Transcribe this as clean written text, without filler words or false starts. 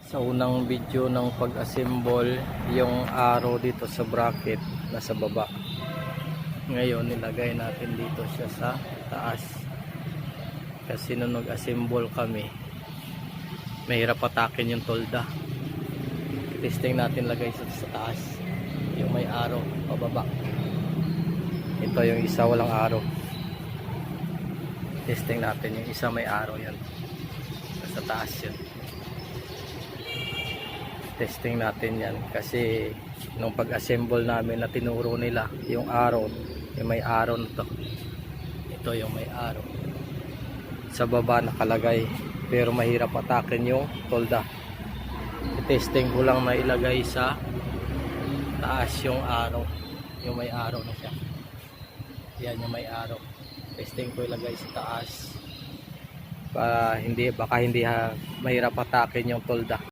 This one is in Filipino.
Sa unang video ng pag-assemble, yung arrow dito sa bracket nasa baba. Ngayon nilagay natin dito siya sa taas. Kasi nung nag-assemble kami, mahirap patakin yung tolda. Testing natin lagay sa taas. Yung may arrow pababa. Ito yung isa walang arrow. Testing natin yung isa may arrow yan. Sa taas yun. Testing natin yan kasi nung pag-assemble namin na tinuro nila yung arrow, yung may arrow na to, ito yung may arrow sa baba nakalagay pero mahirap atakin yung tolda. Testing ko lang na ilagay sa taas yung arrow, yung may arrow na siya, yan yung may arrow. Testing ko ilagay sa taas para baka hindi mahirap atakin yung tolda.